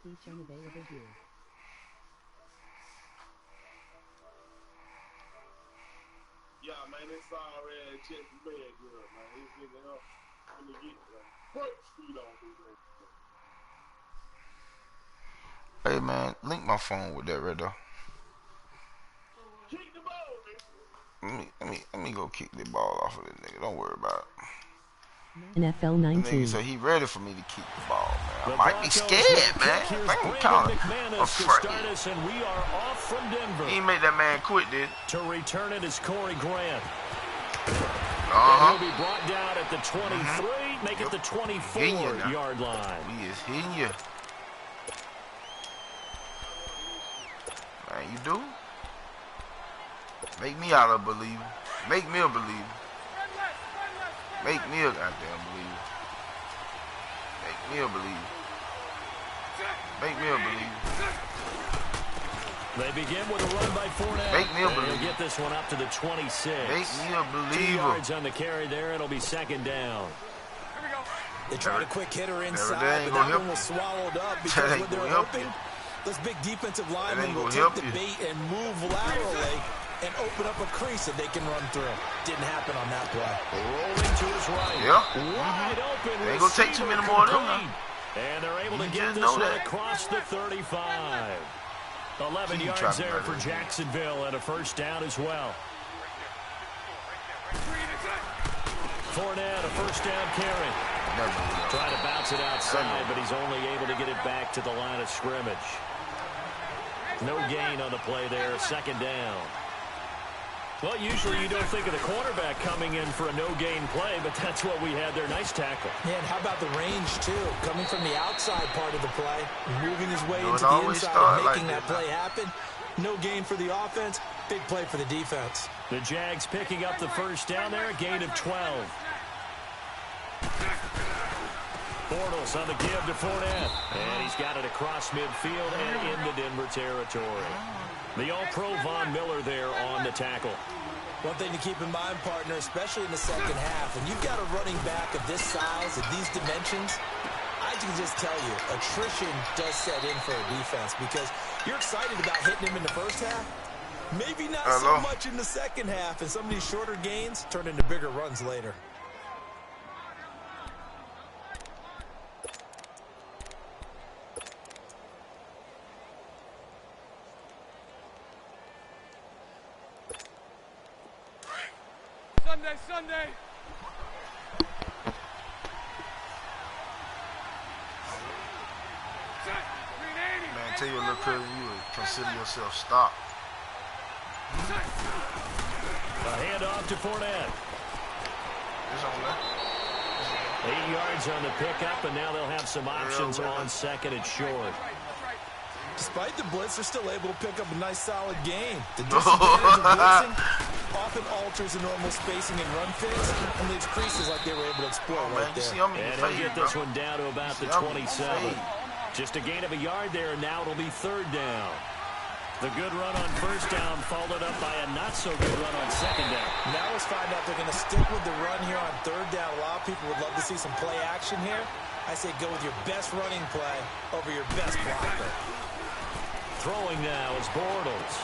Each unavailable here. Yeah, man, it's sorry ass check the bed girl, man. This nigga up when they get like what speed on this nigga. Hey man, link my phone with that right there. Kick the ball, nigga. Let me go kick the ball off of this nigga. Don't worry about it. NFL 19. So he ready for me to kick the ball, man. I might be scared, man. I think I'm kind of afraid. And we are off from Denver. He ain't make that man quit, did he? To return it is Corey Grant. Uh-huh. He'll be brought down at the 23, make it the 24-yard line. He is hitting you. Man, you do? Make me out of a believer. Make me a believer. Make me a goddamn believer. Make me a believer. Make me a believer. They begin with a run by Fournette. Make me a believer. They'll get this one up to the 26. Make me a believer. 2 yards on the carry there. It'll be second down. They tried a quick hitter inside, but that one was swallowed up because when they're open, those big defensive linemen will take the bait and move laterally and open up a crease that they can run through. Didn't happen on that play. Rolling to his right. Yep. Wide open. They ain't gonna take too many more of them. And they're able to get this one across the 35. 11 yards there for Jacksonville and a first down as well. Fournette, a first down carry. Trying to bounce it outside, but he's only able to get it back to the line of scrimmage. No gain on the play there, second down. Well, usually you don't think of the quarterback coming in for a no-gain play, but that's what we had there. Nice tackle. Yeah, and how about the range, too? Coming from the outside part of the play, moving his way into the inside and making that play happen. No gain for the offense, big play for the defense. The Jags picking up the first down there, a gain of 12. Bortles on the give to Fournette. And he's got it across midfield and into Denver territory. The All-Pro Von Miller there on the tackle. One thing to keep in mind, partner, especially in the second half, when you've got a running back of this size, of these dimensions, I can just tell you, attrition does set in for a defense because you're excited about hitting him in the first half. Maybe not so much in the second half, and some of these shorter gains turn into bigger runs later. Sunday. Man, tell you a little cousin, you would consider yourself stopped. A handoff to Fournette. 8 yards on the pickup, and now they'll have some options on second and short. Despite the blitz, they're still able to pick up a nice, solid gain. The disadvantage of blitzing often alters the normal spacing and run fits and leaves creases like they were able to exploit right there. And he'll get this one down to about the 27. Just a gain of a yard there, and now it'll be third down. The good run on first down followed up by a not-so-good run on second down. Now let's find out they're going to stick with the run here on third down. A lot of people would love to see some play action here. I say go with your best running play over your best blocker. Throwing now is Bortles.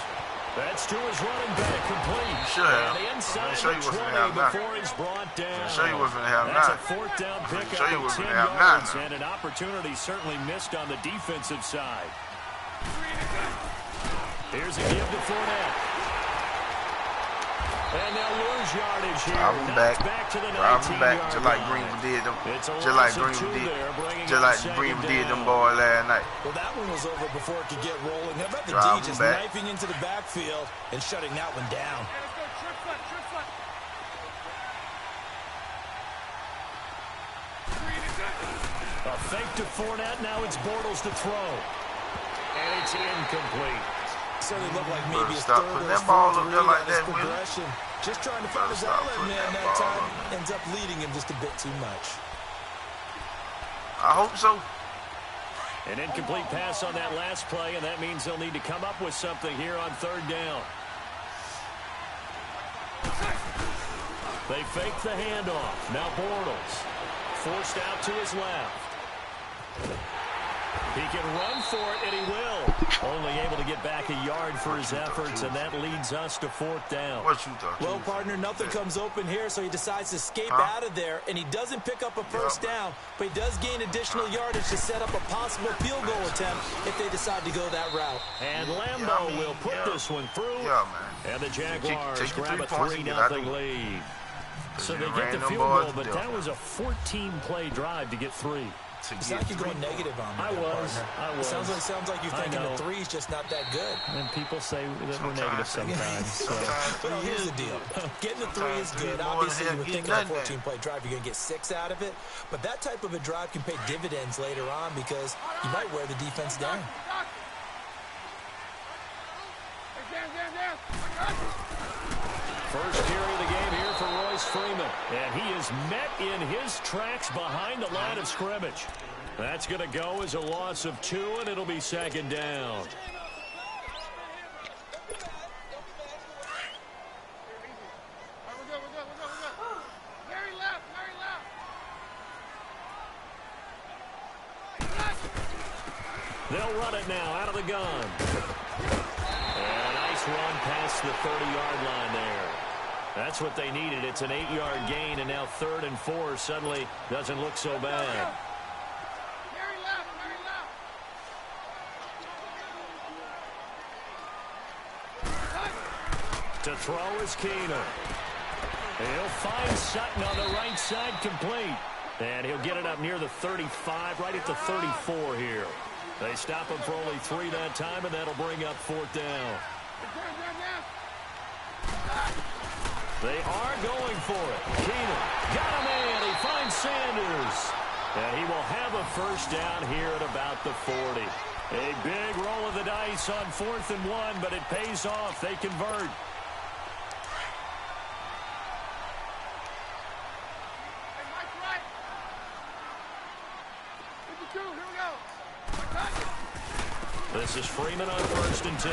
That's to his running back, complete. You should have. And inside the 20 before he's brought down. I'm sure you wasn't going to have That's a fourth down pickup of 10 yards, and an opportunity certainly missed on the defensive side. Here's a give to Fournette. And they'll lose yardage here. Back to the 19-yard just like Greenwood did them. Just like Greenwood did them boys last night. Well, that one was over before it could get rolling. How about the D just knifing into the backfield and shutting that one down? A fake to Fournette. Now it's Bortles to throw. And it's incomplete. Certainly looked like maybe a third or a fourth read on his progression. Just trying to find his outlet man that time. Ends up leading him just a bit too much. I hope so. An incomplete pass on that last play, and that means they'll need to come up with something here on third down. They fake the handoff. Now Bortles forced out to his left. He can run for it, and he will. Only able to get back a yard for his efforts, and that leads us to 4th down. What you thought? Well, partner, nothing comes open here, so he decides to escape out of there, and he doesn't pick up a first down, but he does gain additional yardage to set up a possible field goal attempt if they decide to go that route. And Lambeau will put this one through, and the Jaguars grab a 3-0 lead. So they get the field goal, but that was a 14-play drive to get 3. It's like you're going negative on me. I was. It sounds like you're thinking the 3's just not that good. And people say that we're negative sometimes. Well, here's the deal. Getting the 3 is good. Obviously, you would think on a 14-play drive you're going to get 6 out of it. But that type of a drive can pay dividends later on because you might wear the defense down. First carry of the game here for Royce Freeman. And he is met in his tracks behind the line of scrimmage. That's going to go as a loss of 2, and it'll be 2nd down. They'll run it now out of the gun. And a nice run past the 30-yard line there. That's what they needed. It's an 8-yard gain, and now 3rd and 4 suddenly doesn't look so bad. To throw is Keenum. He'll find Sutton on the right side complete. And he'll get it up near the 35, right at the 34 here. They stop him for only 3 that time, and that'll bring up 4th down. They are going for it. Keenum got a man. He finds Sanders. And he will have a first down here at about the 40. A big roll of the dice on 4th and 1, but it pays off. They convert. This is Freeman on 1st and 10.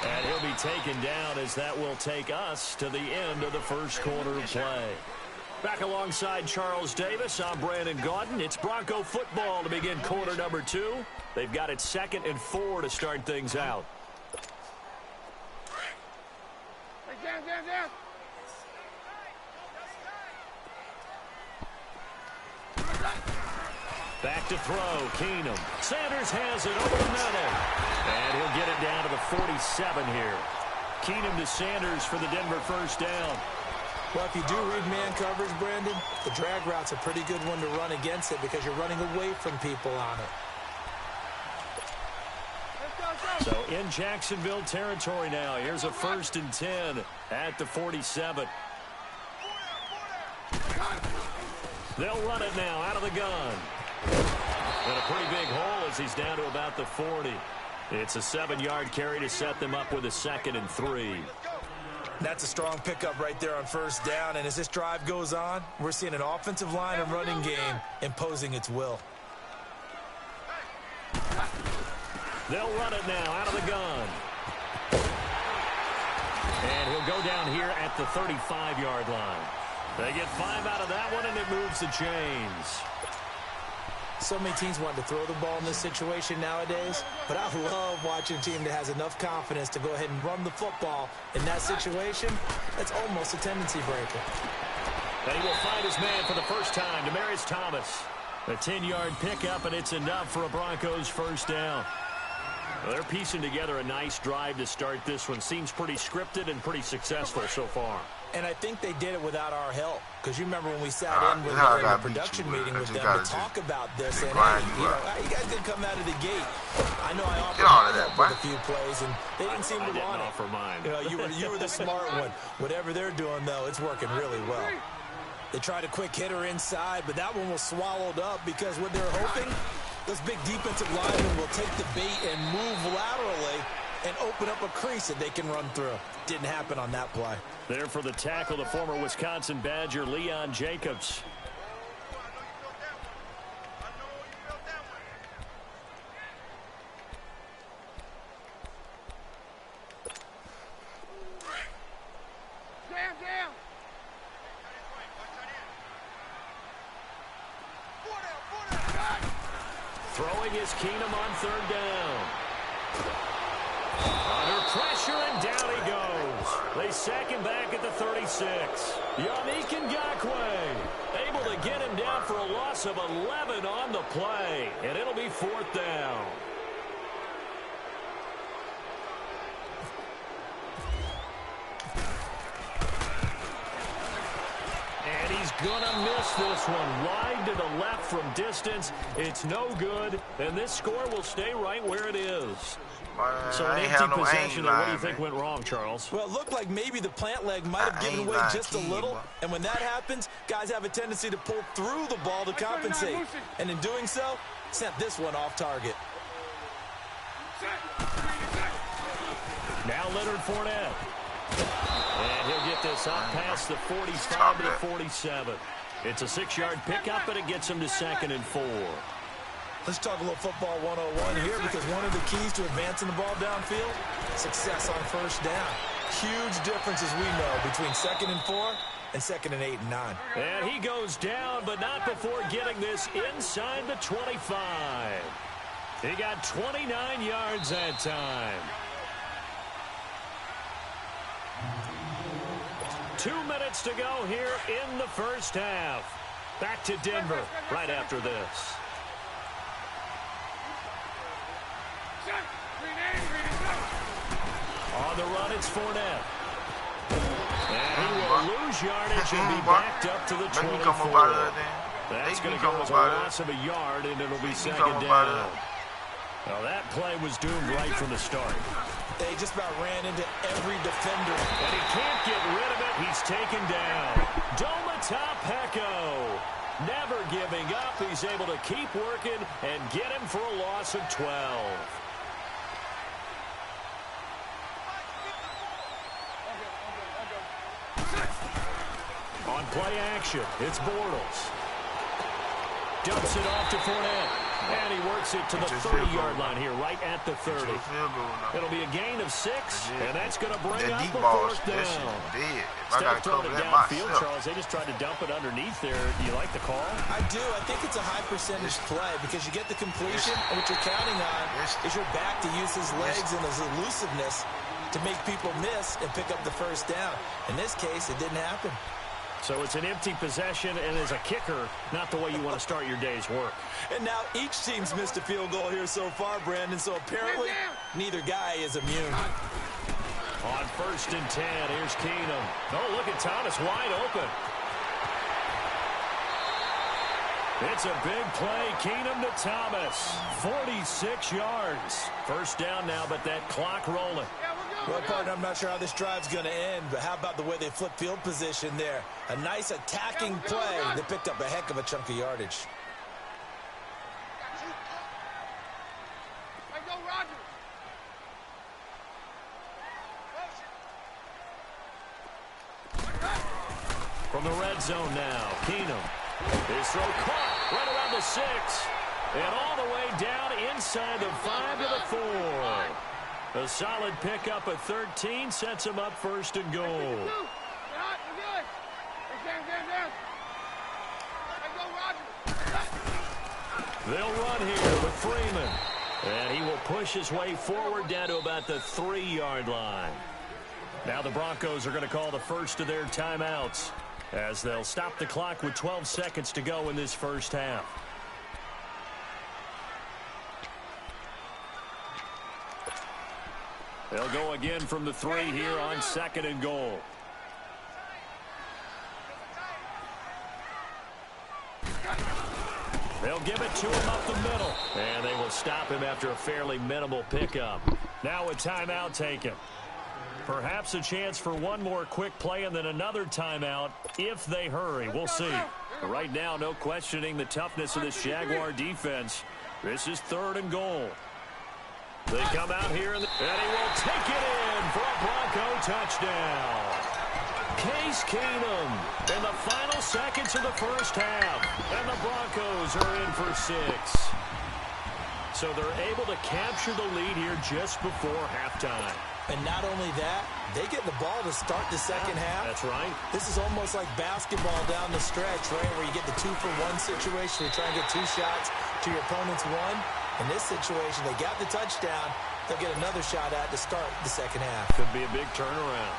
And he'll be taken down as that will take us to the end of the first quarter of play. Back alongside Charles Davis, I'm Brandon Gaudin. It's Bronco football to begin quarter number 2. They've got it 2nd and 4 to start things out. Back to throw, Keenum. Sanders has it over the middle. And he'll get it down to the 47 here. Keenum to Sanders for the Denver first down. Well, if you do read man coverage, Brandon, the drag route's a pretty good one to run against it because you're running away from people on it. So in Jacksonville territory now. Here's a 1st and 10 at the 47. They'll run it now out of the gun. And a pretty big hole as he's down to about the 40. It's a 7-yard carry to set them up with a 2nd and 3. That's a strong pickup right there on first down. And as this drive goes on, we're seeing an offensive line and running game imposing its will. They'll run it now out of the gun. And he'll go down here at the 35-yard line. They get 5 out of that one, and it moves the chains. So many teams want to throw the ball in this situation nowadays, but I love watching a team that has enough confidence to go ahead and run the football in that situation. That's almost a tendency breaker. And he will find his man for the first time, Demaryius Thomas. A 10-yard pickup, and it's enough for a Broncos first down. Well, they're piecing together a nice drive to start this one. Seems pretty scripted and pretty successful so far. And I think they did it without our help. Because you remember when we sat in with a production meeting with them to talk about this. And, hey, you guys didn't come out of the gate. I know I offered help with a few plays, and they didn't seem to want it. Offer mine. You were the smart one. Whatever they're doing, though, it's working really well. They tried a quick hitter inside, but that one was swallowed up because what they're hoping, those big defensive linemen will take the bait and move laterally and open up a crease that they can run through. Didn't happen on that play. There for the tackle, the former Wisconsin Badger, Leon Jacobs. Throwing is Keenum on third down. Under pressure, and down he goes. They sack him back at the 36. Yannick Ngakoue able to get him down for a loss of 11 on the play, and it'll be fourth down. And he's going to miss this one. Wide to the left from distance. It's no good, and this score will stay right where it is. So an empty possession. What do you think went wrong, Charles? Well, it looked like maybe the plant leg might have given away just a little. And when that happens, guys have a tendency to pull through the ball to compensate. And in doing so, sent this one off target. Now Leonard Fournette. And he'll get this up past the 45 to the 47. It's a 6-yard pickup, and it gets him to 2nd and 4. Let's talk a little football 101 here, because one of the keys to advancing the ball downfield, success on first down. Huge difference, as we know, between 2nd and 4 and 2nd and 8 and 9. And he goes down, but not before getting this inside the 25. He got 29 yards that time. 2 minutes to go here in the first half. Back to Denver right after this. On the run, it's Fournette. And he will lose yardage and be backed up to the 24. That's going to go as a loss of a yard, and it'll be 2nd down. Well, that play was doomed right from the start. They just about ran into every defender. And he can't get rid of it. He's taken down. Domata Peko, never giving up. He's able to keep working and get him for a loss of 12. On play action, it's Bortles. Dumps it off to Fournette. And he works it to the 30-yard line here, right at the 30. It'll be a gain of 6, and that's going to bring up a 4th down. Instead of throwing it downfield, Charles, they just tried to dump it underneath there. Do you like the call? I do. I think it's a high-percentage play because you get the completion, and what you're counting on is your back to use his legs and his elusiveness to make people miss and pick up the first down. In this case, it didn't happen. So it's an empty possession, and as a kicker, not the way you want to start your day's work. And now each team's missed a field goal here so far, Brandon, so apparently neither guy is immune. On 1st and 10, here's Keenum. Oh, look at Thomas wide open. It's a big play. Keenum to Thomas. 46 yards. First down now, but that clock rolling. Well, partner, I'm not sure how this drive's going to end, but how about the way they flip field position there? A nice attacking play that picked up a heck of a chunk of yardage. From the red zone now, Keenum. His throw caught right around the 6. And all the way down inside the 5 to the 4. A solid pickup at 13 sets him up 1st and goal. They'll run here with Freeman. And he will push his way forward down to about the 3-yard line. Now the Broncos are going to call the first of their timeouts as they'll stop the clock with 12 seconds to go in this first half. They'll go again from the 3 here on 2nd and goal. They'll give it to him up the middle. And they will stop him after a fairly minimal pickup. Now a timeout taken. Perhaps a chance for one more quick play and then another timeout if they hurry. We'll see. But right now, no questioning the toughness of this Jaguar defense. This is 3rd and goal. They come out here, and he will take it in for a Bronco touchdown. Case Keenum in the final seconds of the first half. And the Broncos are in for 6. So they're able to capture the lead here just before halftime. And not only that, they get the ball to start the second half. That's right. This is almost like basketball down the stretch, right, where you get the 2-for-1 situation where you try and get 2 shots to your opponent's 1. In this situation, they got the touchdown. They'll get another shot at to start the second half. Could be a big turnaround.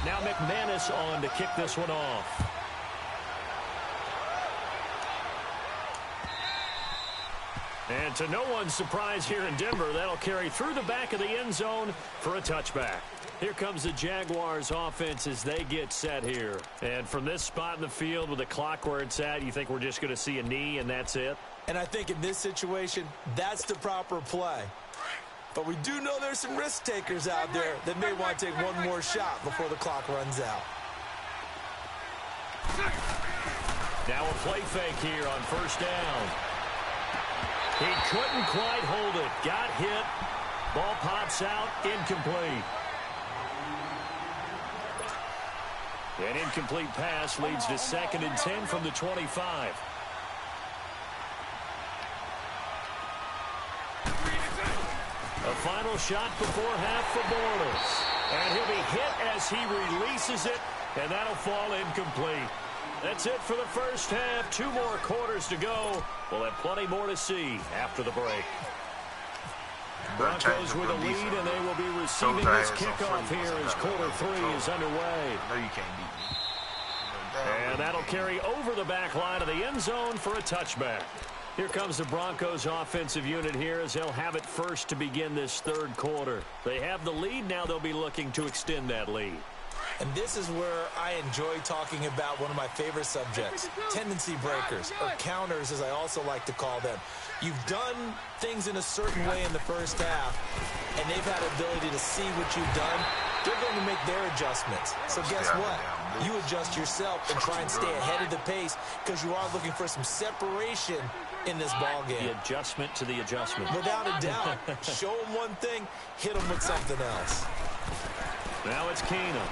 Now McManus on to kick this one off. And to no one's surprise here in Denver, that'll carry through the back of the end zone for a touchback. Here comes the Jaguars offense as they get set here. And from this spot in the field with the clock where it's at, you think we're just going to see a knee and that's it? And I think in this situation, that's the proper play. But we do know there's some risk takers out there that may want to take one more shot before the clock runs out. Now a play fake here on first down. He couldn't quite hold it. Got hit. Ball pops out. Incomplete. An incomplete pass leads to 2nd and 10 from the 25. A final shot before half for Bortles. And he'll be hit as he releases it, and that'll fall incomplete. That's it for the first half. 2 more quarters to go. We'll have plenty more to see after the break. Broncos with a lead, and they will be receiving this kickoff here as quarter 3 is underway. No, you can't beat me. And that'll carry over the back line of the end zone for a touchback. Here comes the Broncos offensive unit here as they'll have it first to begin this 3rd quarter. They have the lead. Now they'll be looking to extend that lead. And this is where I enjoy talking about one of my favorite subjects, tendency breakers, or counters as I also like to call them. You've done things in a certain way in the first half, and they've had the ability to see what you've done. They're going to make their adjustments. So guess what? You adjust yourself and try and stay ahead of the pace because you are looking for some separation in this ball game. The adjustment to the adjustment. Without a doubt. Show them one thing, hit them with something else. Now it's Keenum.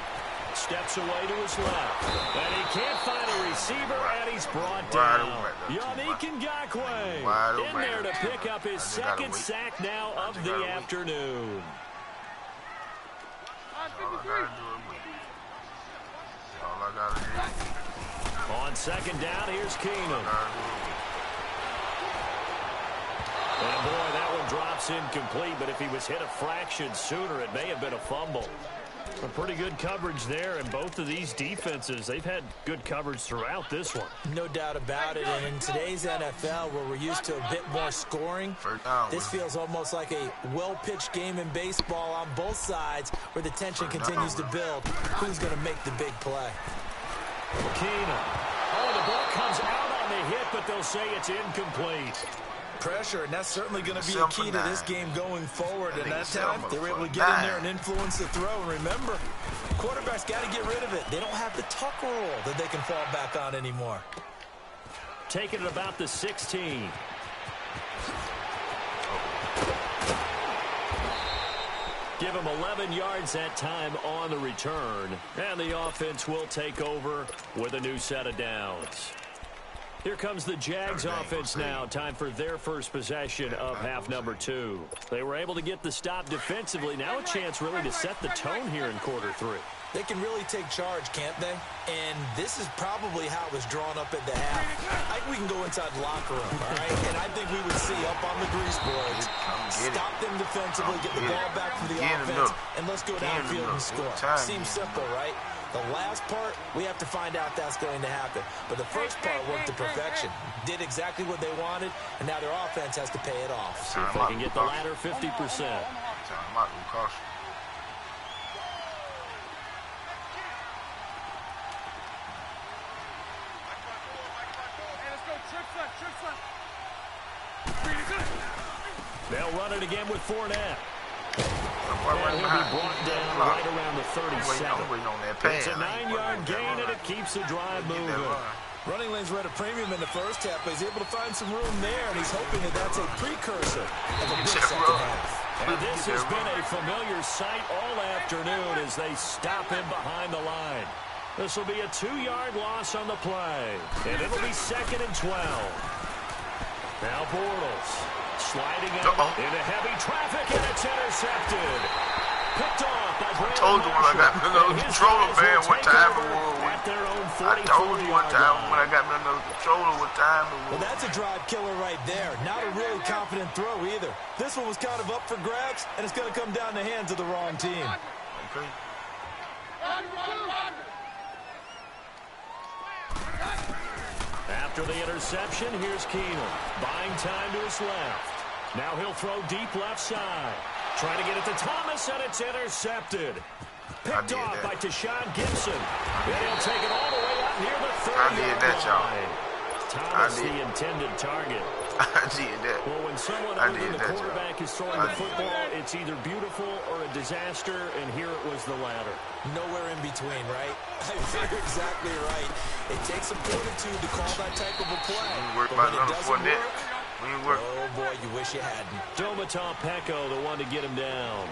Steps away to his left. And he can't find a receiver, and he's brought down. Yannick Ngakoue in there to pick up his 2nd sack now of the afternoon. On 2nd down, here's Keenum. And boy, that one drops incomplete, but if he was hit a fraction sooner, it may have been a fumble. A pretty good coverage there, and both of these defenses, they've had good coverage throughout this one. No doubt about it, and in today's NFL, where we're used to a bit more scoring, this feels almost like a well-pitched game in baseball on both sides, where the tension continues to build. Who's going to make the big play? Keenum. Oh, the ball comes out on the hit, but they'll say it's incomplete. Pressure, and that's certainly going to be a key to this game going forward. And that time, they were able to get in there and influence the throw. And remember, quarterbacks got to get rid of it. They don't have the tuck rule that they can fall back on anymore. Taking it about the 16. Give him 11 yards that time on the return. And the offense will take over with a new set of downs. Here comes the Jags offense now. Time for their first possession of half number 2. They were able to get the stop defensively. Now a chance really to set the tone here in quarter 3. They can really take charge, can't they? And this is probably how it was drawn up at the half. I think we can go inside the locker room, all right? And I think we would see up on the grease boards, stop them defensively, get the ball back from the offense, and let's go downfield and score. Seems simple, right? The last part, we have to find out that's going to happen. But the first part worked to perfection. Did exactly what they wanted, and now their offense has to pay it off. See if they can get the latter 50%. They'll run it again with Fournette. And he'll be brought down right around the 37. It's a 9-yard gain, and it keeps the drive moving. Running lanes were at a premium in the first half, but he's able to find some room there, and he's hoping that that's a precursor of a big second half. And this has been a familiar sight all afternoon as they stop him behind the line. This will be a 2-yard loss on the play, and it'll be 2nd and 12. Now Bortles. Sliding out into heavy traffic, and it's intercepted. Picked off by I told you when I got another controller, man, what time it was. I told you one time when I got another controller what time it was. Well, that's a drive killer right there. Not a really confident throw either. This one was kind of up for grabs, and it's going to come down the hands of the wrong team. Okay. After the interception, here's Keenum. Buying time to his left. Now he'll throw deep left side. Trying to get it to Thomas, and it's intercepted. Picked off by Tashawn Gibson. And he'll take it all the way out near the 30-yard line. Thomas, the intended target. I did that. Well, when someone other than the quarterback is throwing the football, it's either beautiful or a disaster, and here it was the latter. Nowhere in between, right? You're exactly right. It takes some fortitude to call that type of a play. But when it doesn't work, oh boy, you wish you hadn't. Domata Peko, the one to get him down.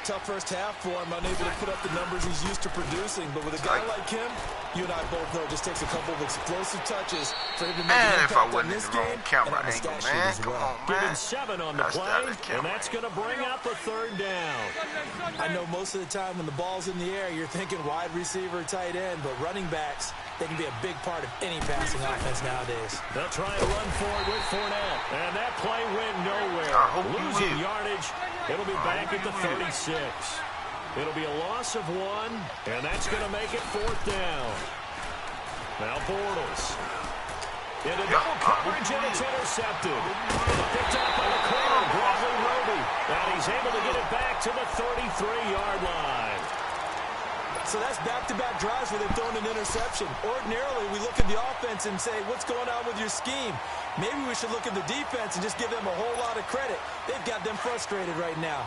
Tough first half for him, unable to put up the numbers he's used to producing. But with a guy like him, you and I both know it just takes a couple of explosive touches for him to make an impact on this game and on the stat sheet as well. Giving 7 on the play, and that's going to bring up a third down. I know most of the time when the ball's in the air, you're thinking wide receiver, tight end, but running backs, they can be a big part of any passing offense nowadays. They'll try and run for it with Fournette, and that play went nowhere. Losing yardage. It'll be back at the 36. It'll be a loss of 1, and that's going to make it 4th down. Now Bortles. Into double coverage, and it's intercepted. Picked up by the corner, Bradley Roby. And he's able to get it back to the 33-yard line. So that's back-to-back drives where they've thrown an interception. Ordinarily, we look at the offense and say, what's going on with your scheme? Maybe we should look at the defense and just give them a whole lot of credit. They've got them frustrated right now.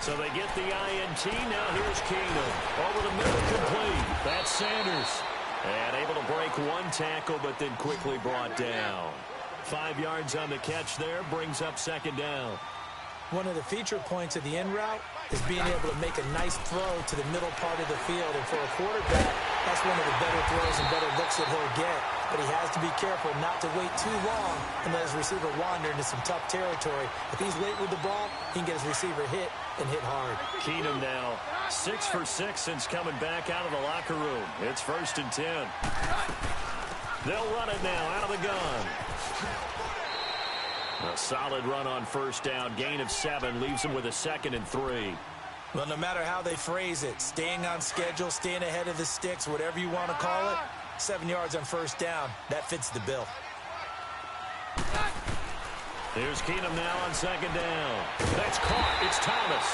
So they get the INT. Now here's Keenum. Over the middle, complete. That's Sanders. And able to break 1 tackle, but then quickly brought down. 5 yards on the catch there, brings up 2nd down. One of the feature points of the in route is being able to make a nice throw to the middle part of the field. And for a quarterback, that's one of the better throws and better looks that he'll get. But he has to be careful not to wait too long and let his receiver wander into some tough territory. If he's late with the ball, he can get his receiver hit and hit hard. Keenum now 6 for 6 since coming back out of the locker room. It's 1st and 10. They'll run it now out of the gun. A solid run on 1st down. Gain of 7 leaves them with a 2nd and 3. Well, no matter how they phrase it, staying on schedule, staying ahead of the sticks, whatever you want to call it, 7 yards on 1st down. That fits the bill. Here's Keenum now on 2nd down. That's caught. It's Thomas.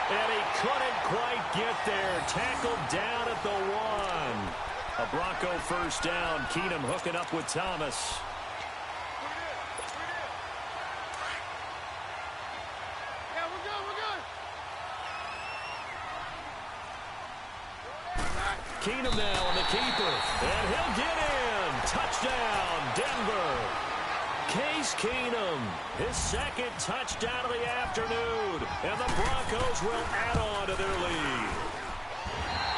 And he couldn't quite get there. Tackled down at the 1. A Bronco 1st down. Keenum hooking up with Thomas. Keenum now on the keeper, and he'll get in. Touchdown, Denver. Case Keenum, his 2nd touchdown of the afternoon, and the Broncos will add on to their lead.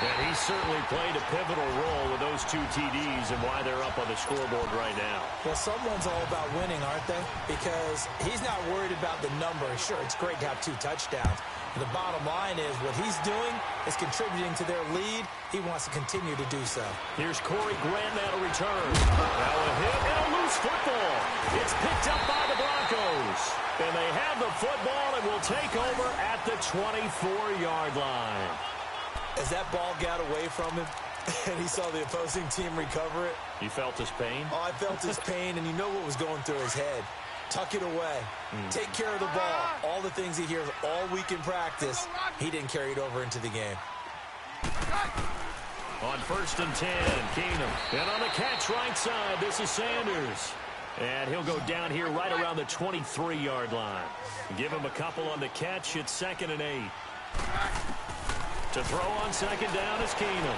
And he certainly played a pivotal role with those 2 TDs and why they're up on the scoreboard right now. Well, someone's all about winning, aren't they? Because he's not worried about the number. Sure, it's great to have 2 touchdowns. The bottom line is what he's doing is contributing to their lead. He wants to continue to do so. Here's Corey Grant now to return. Now a hit and a loose football. It's picked up by the Broncos. And they have the football and will take over at the 24-yard line. As that ball got away from him and he saw the opposing team recover it. You felt his pain? Oh, I felt his pain, and you know what was going through his head. Tuck it away. Take care of the ball. All the things he hears all week in practice, he didn't carry it over into the game. On 1st and 10, Keenum. And on the catch right side, this is Sanders. And he'll go down here right around the 23-yard line. Give him a couple on the catch. It's 2nd and 8. To throw on 2nd down is Keenum.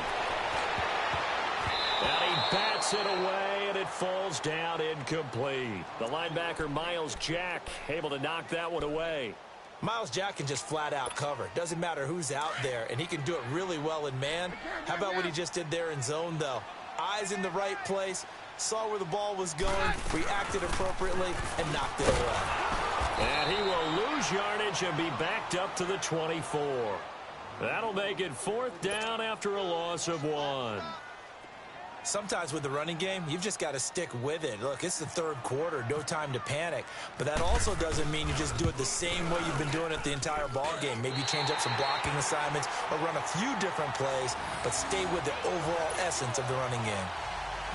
And he bats it away, and it falls down incomplete. The linebacker, Miles Jack, able to knock that one away. Myles Jack can just flat out cover. Doesn't matter who's out there, and he can do it really well in man. How about what he just did there in zone, though? Eyes in the right place, saw where the ball was going, reacted appropriately, and knocked it away. And he will lose yardage and be backed up to the 24. That'll make it 4th down after a loss of 1. Sometimes with the running game, you've just got to stick with it. Look, it's the 3rd quarter, no time to panic. But that also doesn't mean you just do it the same way you've been doing it the entire ball game. Maybe change up some blocking assignments or run a few different plays, but stay with the overall essence of the running game.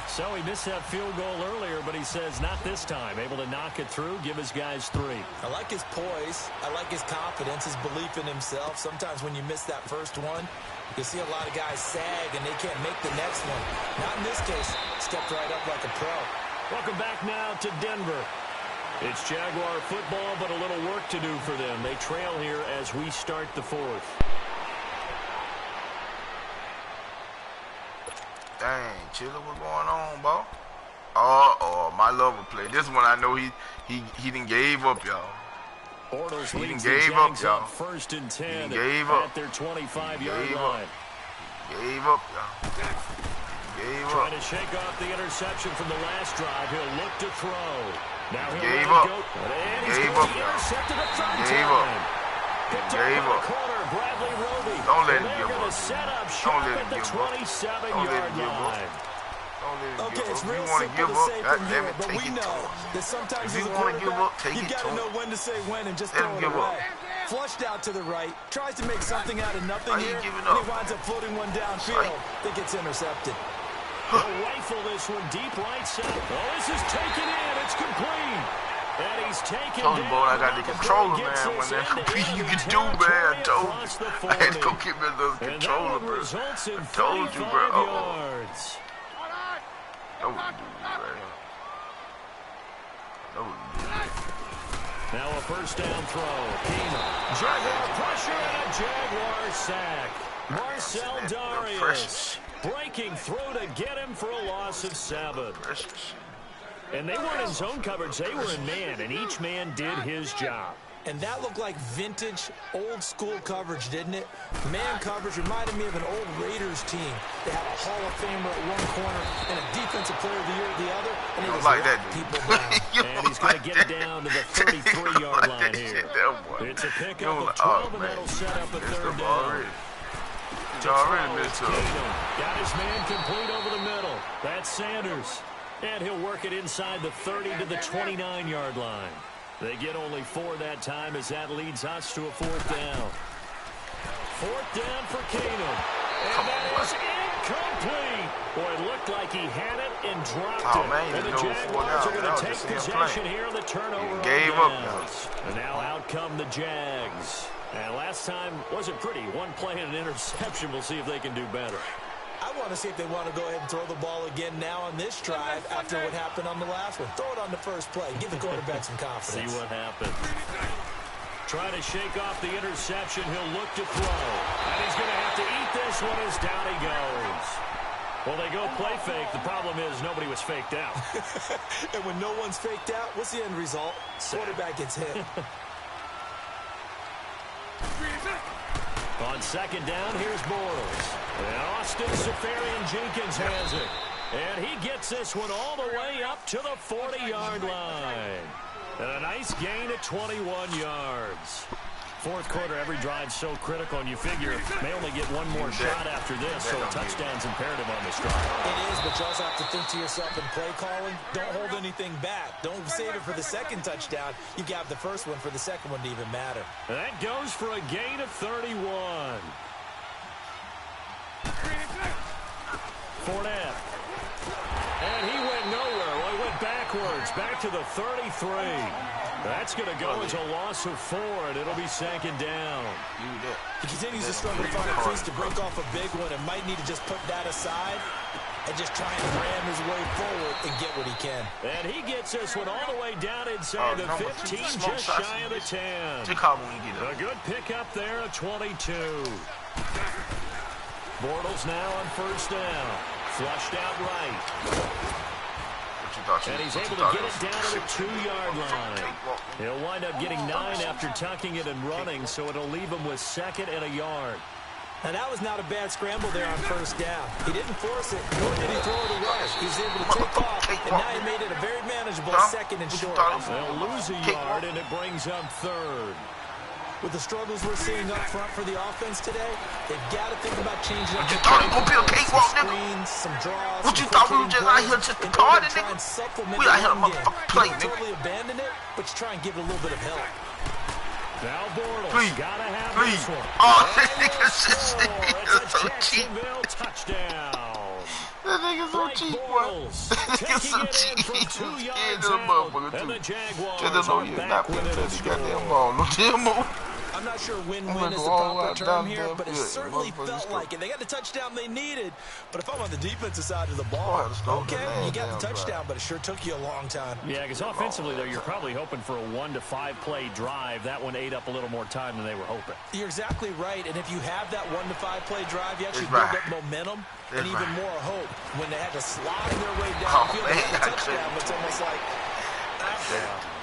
So he missed that field goal earlier, but he says not this time. Able to knock it through, give his guys 3. I like his poise. I like his confidence, his belief in himself. Sometimes when you miss that first one, you see a lot of guys sag and they can't make the next one. Not in this case. Stepped right up like a pro. Welcome back now to Denver. It's Jaguar football, but a little work to do for them. They trail here as we start the 4th. Dang, Chiller, what's going on, bro? Oh, my lover play. This one I know he done gave up, y'all. Bortles He leads done the gave up, Jags y'all. up 1st and 10 He gave up. at their 25-yard Gave up. line. Gave up, y'all. Gave Trying up. to shake off the interception from the last drive. He'll look to throw. Now he'll Gave let up. it go. And he's Gave going up, to be y'all. intercepted at third Gave up. time. Picked up Gave by up. corner, Bradley Roby. Don't let And him they're give going up. to set up Don't shop let at him the give up. 27-yard give up. line. Don't let him Okay, give it's up. If real you want to simple give to up, say from goddamn here, it, but take we it to know him. that sometimes If as you a wanna give quarterback, up, take you it got to to know him. when to say when and just Let throw him it give away. up. Flushed out to the right, tries to make something out of nothing Why you here, giving and he up? winds up floating one downfield. Think it's intercepted. He'll rifle this one deep right side. Oh, this is taken in. It's complete. And he's taken Told you, down. boy, I got the But controller, gets man. When this that into complete you enemy can do, man. I territory told across the you. I had to go 40. get me a little And controller, that one bro. results in I told you, bro. 35 yards. No, you do, man. No, you do. Now a first down throw. Keenum. Jaguar pressure and a Jaguar sack. Marcel That Darius precious. breaking through to get him for a loss of 7. Precious. And they weren't in zone coverage. They were in man, and each man did his job. And that looked like vintage, old-school coverage, didn't it? Man coverage reminded me of an old Raiders team. They had a Hall of Famer at one corner and a Defensive Player of the Year at the other, and You it don't was like that, locked dude. people down. You And don't he's going to like get that. it down to the You don't 33-yard like line that here. shit, that boy. It's a You pickup don't of like- 12, oh, and man. that'll set up a Messed third up down. already. You To already throw, messed up. Keenum got his man complete over the middle. That's Sanders. And he'll work it inside the 30 to the 29-yard line. They get only 4 that time as that leads us to a 4th down. 4th down for Keenum. And that is incomplete. Boy, it looked like he had it and dropped Oh, it. man, And the you know it was Jaguars are down. going I to was take just seeing him possession play. here on the turnover He on gave up downs. And now out come the Jags. And last time wasn't pretty. One play and an interception. We'll see if they can do better. I want to see if they want to go ahead and throw the ball again now on this drive after what happened on the last one. Throw it on the first play. Give the quarterback some confidence. See what happens. Try to shake off the interception. He'll look to throw. And he's going to have to eat this one as down he goes. Well, they go play fake. The problem is nobody was faked out. And when no one's faked out, what's the end result? Quarterback gets hit. On 2nd down, here's Bortles. And Austin Safarian-Jenkins has it. And he gets this one all the way up to the 40-yard line. And a nice gain of 21 yards. 4th quarter, every drive so critical, and you figure may only get one more shot after this, so a touchdown's imperative on this drive. It is, but you also have to think to yourself in play calling, don't hold anything back. Don't save it for the second touchdown. You got the first one for the second one to even matter. And that goes for a gain of 31. Fournette. And he went nowhere. Well, he went backwards, back to the 33. That's going to go as a loss of 4, and it'll be 2nd down. He continues to struggle to find a crease to break off a big one and might need to just put that aside and just try and ram his way forward and get what he can. And he gets this one all the way down inside the 15, just shy of the 10. A good pickup there at 22. Bortles now on 1st down. Flushed out right. What you And he's able to get it down to the 2-yard line. He'll wind up getting 9 after tucking it and running, so it'll leave him with 2nd and a yard. Now, that was not a bad scramble there on 1st down. He didn't force it, nor did he throw it away. He was able to take off, and now he made it a very manageable 2nd and short. They'll lose a yard, and it brings up 3rd. With the struggles we're seeing up front for the offense today, they've got to think about changing up the screens, some draws. What you thought we were just out here just retarded, nigga? We out here to motherfucking play, nigga. Totally abandon it, but you try and give it a little bit of help. Now Bortles, please, gotta have please. This one. Oh, this nigga's so cheap. Jacksonville touchdown. That nigga's so cheap, boy. That nigga's so cheap. He's scared of the motherfucker, too. And the Jaguars just don't know you're not playing the goddamn ball. No damn move. I'm not sure win-win is the proper term here, but it certainly felt like it. They got the touchdown they needed, but if I'm on the defensive side of the ball, okay, you got the touchdown, but it sure took you a long time. Yeah, because offensively, though, you're probably hoping for a 1 to 5 play drive. That one ate up a little more time than they were hoping. You're exactly right, and if you have that 1 to 5 play drive, you actually build up momentum and even more hope. When they had to slide their way downfield and get the touchdown, it's almost like,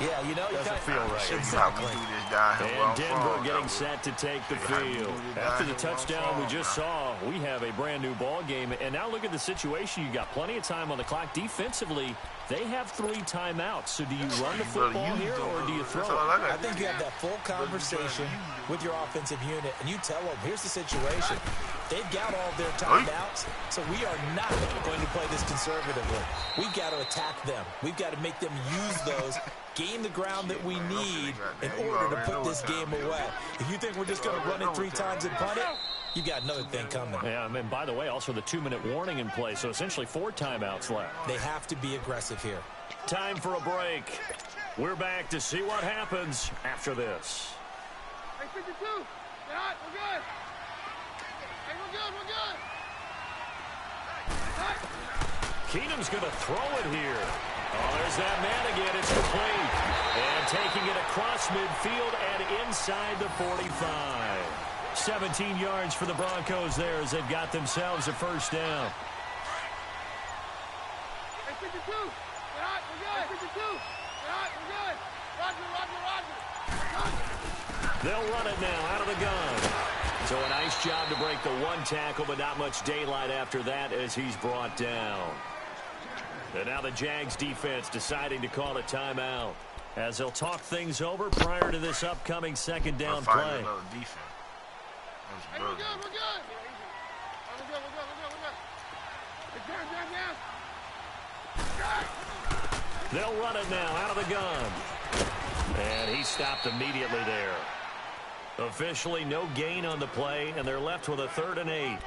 yeah, you know, doesn't feel right. Exactly. And Denver getting set to take the field. After the touchdown we just saw, we have a brand new ball game. And now look at the situation. You got plenty of time on the clock. Defensively, they have 3 timeouts. So do you run the football here or do you throw it? I think you have that full conversation with your offensive unit, and you tell them, here's the situation. They've got all their timeouts, so we are not going to play this conservatively. We've got to attack them. We've got to make them use those, gain the ground that we need in order to put this game away. If you think we're just going to run it 3 times and punt it, you've got another thing coming. Yeah, and by the way, also the 2-minute warning in play, so essentially 4 timeouts left. They have to be aggressive here. Time for a break. We're back to see what happens after this. Hey, 52. Get hot. We're good. Hey, we're good. We're good. Keenum's going to throw it here. Oh, there's that man again. It's complete. And taking it across midfield and inside the 45. 17 yards for the Broncos there as they've got themselves a 1st down. Hey, 52. Get hot. We're good. Hey, 52. Get hot. We're good. Roger, Roger, Roger. They'll run it now out of the gun. So a nice job to break the 1 tackle, but not much daylight after that as he's brought down. And now the Jags defense deciding to call a timeout as they'll talk things over prior to this upcoming 2nd down play. Hey, we're good. We're good. We're good. We're good. Down. They'll run it now out of the gun. And he stopped immediately there. Officially no gain on the play, and they're left with a 3rd and 8.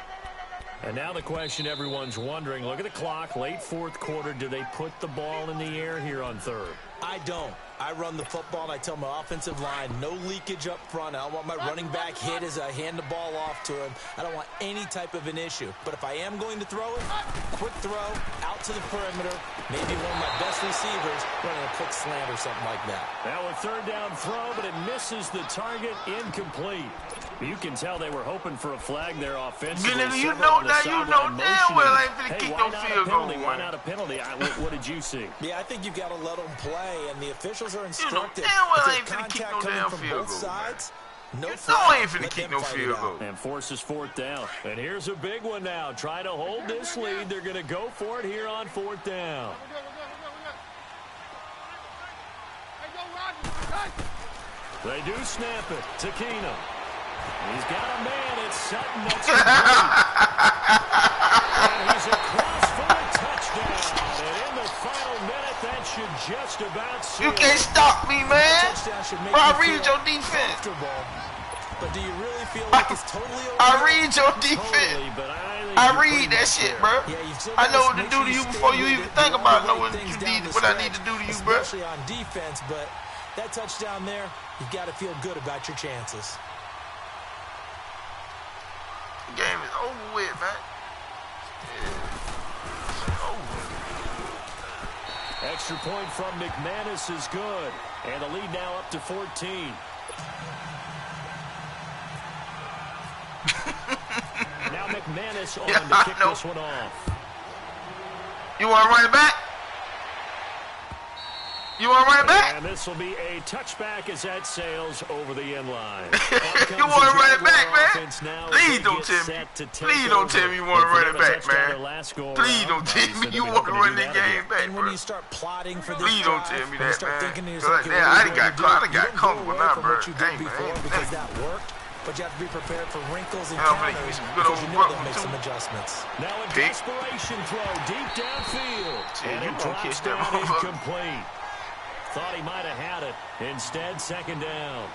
And now the question everyone's wondering, look at the clock, late 4th quarter, do they put the ball in the air here on 3rd? I don't. I run the football, and I tell my offensive line, no leakage up front. I don't want my running back hit as I hand the ball off to him. I don't want any type of an issue. But if I am going to throw it, quick throw, out to the perimeter, maybe one of my best receivers running a quick slant or something like that. Now a 3rd down throw, but it misses the target, incomplete. You can tell they were hoping for a flag there offensively. You know damn well I ain't finna kick no field goal. Why not a penalty? What did you see? Yeah, I think you've got to let them play, and the officials are instructed. You know damn well I if ain't there's finna kick contact no coming damn from field both goal. sides, no I flag. ain't finna kick no field goal. And forces 4th down. And here's a big one now. Try to hold this lead. They're going to go for it here on 4th down. They do snap it to Keenum. He's got a man. It's Sutton. That's and he's across for a touchdown. And in the final minute, that should just about see You can't stop me, man. Bro, I read your defense. But do you really feel like it's totally okay? I read your defense. Totally, but I read that shit, bro. Yeah, I know what to do to you before you even think about knowing what I need to do to you, bro. Especially on defense, but that touchdown there, you've got to feel good about your chances. The game is over with, man. It's over. Extra point from McManus is good. And the lead now up to 14. Now McManus on to kick this one off. You want to run it back? You want to run it back? And this will be a touchback as that sails over the end line. You want to run it back, man? Please don't tell me. Please don't tell me you want to run it back, man. Please don't tell me you want to run the game back, and bro. when you start plotting for this Please don't drive, tell me when you that, start man. thinking to yourself, okay, I what got comfortable now, bro. what you did before because that worked. But you have to be prepared for wrinkles and I'm gonna counters give you some good because old you know work they'll make too. some adjustments. Now a Pick. desperation throw deep downfield. Shit, And you it gonna drops catch that down motherfucker. incomplete. Thought he might have had it. Instead, second down.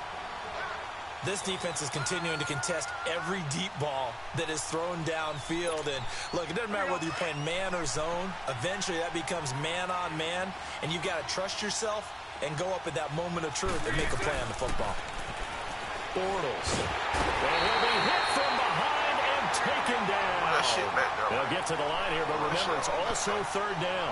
This defense is continuing to contest every deep ball that is thrown downfield. And look, it doesn't matter whether you're playing man or zone. Eventually, that becomes man on man. And you've got to trust yourself and go up at that moment of truth and make a play on the football. Bortles. And he'll be hit from behind and taken down. That shit back there. They'll get to the line here, but remember, it's also third down.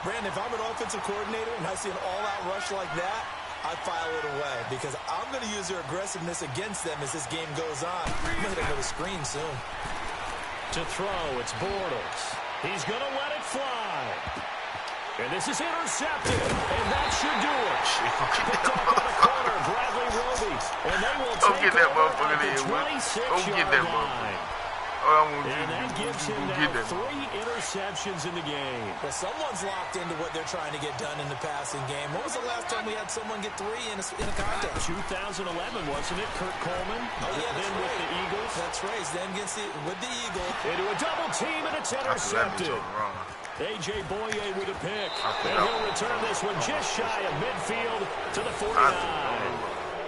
Brandon, if I'm an offensive coordinator and I see an all-out rush like that, I'd file it away because I'm going to use their aggressiveness against them as this game goes on. I'm going to hit them with a screen soon. To throw, it's Bortles. He's going to let it fly. And this is intercepted. And that should do it. Picked up by the corner, Bradley Roby. And they will take get that over motherfucker at the there, Will. 26-yard line. And that gives him now that 3 interceptions in the game. Well, someone's locked into what they're trying to get done in the passing game. When was the last time we had someone get 3 in a contest? 2011, wasn't it? Kurt Coleman. Oh, yeah, then with the Eagles. That's right. Then with the Eagles. Into a double team, and it's intercepted. A.J. Boye with a pick. And he'll return this one just shy of midfield to the 49.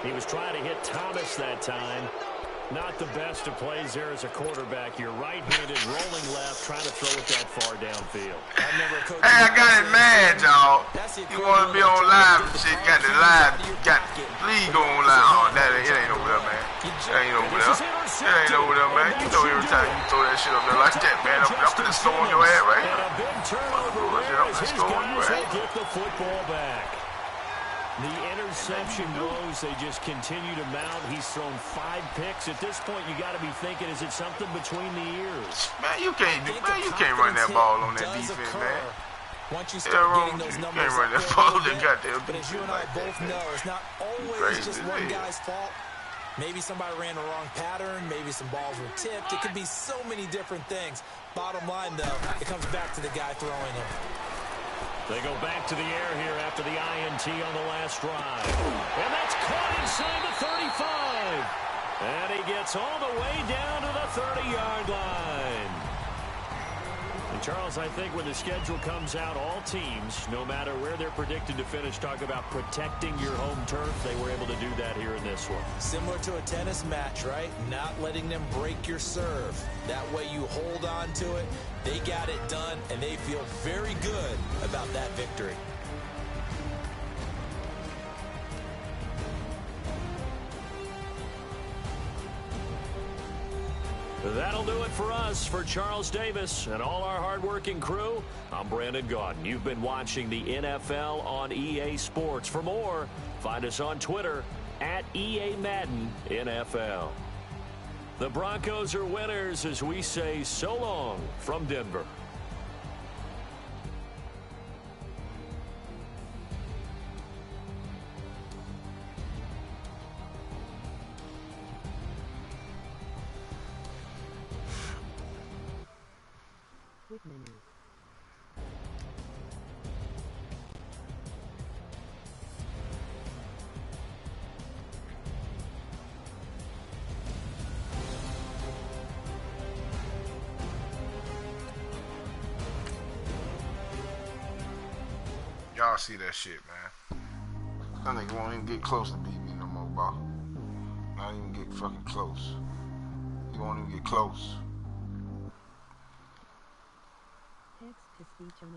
He was trying to hit Thomas that time. Not the best of plays there as a quarterback. You're right-handed, rolling left, trying to throw it that far downfield. Hey, I got it mad, y'all. You want to be on live and shit, got the live. Please go on live. Oh, it ain't over there, man. It ain't over there. It ain't over there, man. You know every time you throw that shit up there like that, man, I'm going to score on your head right here. And a big turnover there as his guys will get the football back. The interception woes, they just continue to mount. He's thrown 5 picks. At this point, you got to be thinking, is it something between the ears? Man, you can't run that ball on that defense, man. Once you start getting those numbers, you can't run that ball that goddamn but as you and I both know, it's not always just one guy's fault. Maybe somebody ran the wrong pattern. Maybe some balls were tipped. It could be so many different things. Bottom line, though, it comes back to the guy throwing them. They go back to the air here after the INT on the last drive. And that's caught inside the 35. And he gets all the way down to the 30-yard line. And Charles, I think when the schedule comes out, all teams, no matter where they're predicted to finish, talk about protecting your home turf. They were able to do that here in this one. Similar to a tennis match, right? Not letting them break your serve. That way you hold on to it. They got it done, and they feel very good about that victory. That'll do it for us. For Charles Davis and all our hardworking crew, I'm Brandon Gaudin. You've been watching the NFL on EA Sports. For more, find us on Twitter at EA Madden NFL. The Broncos are winners as we say so long from Denver. Quick menu. Y'all see that shit, man. That nigga won't even get close to BB no more, bro. Not even get fucking close. He won't even get close. Text to speech on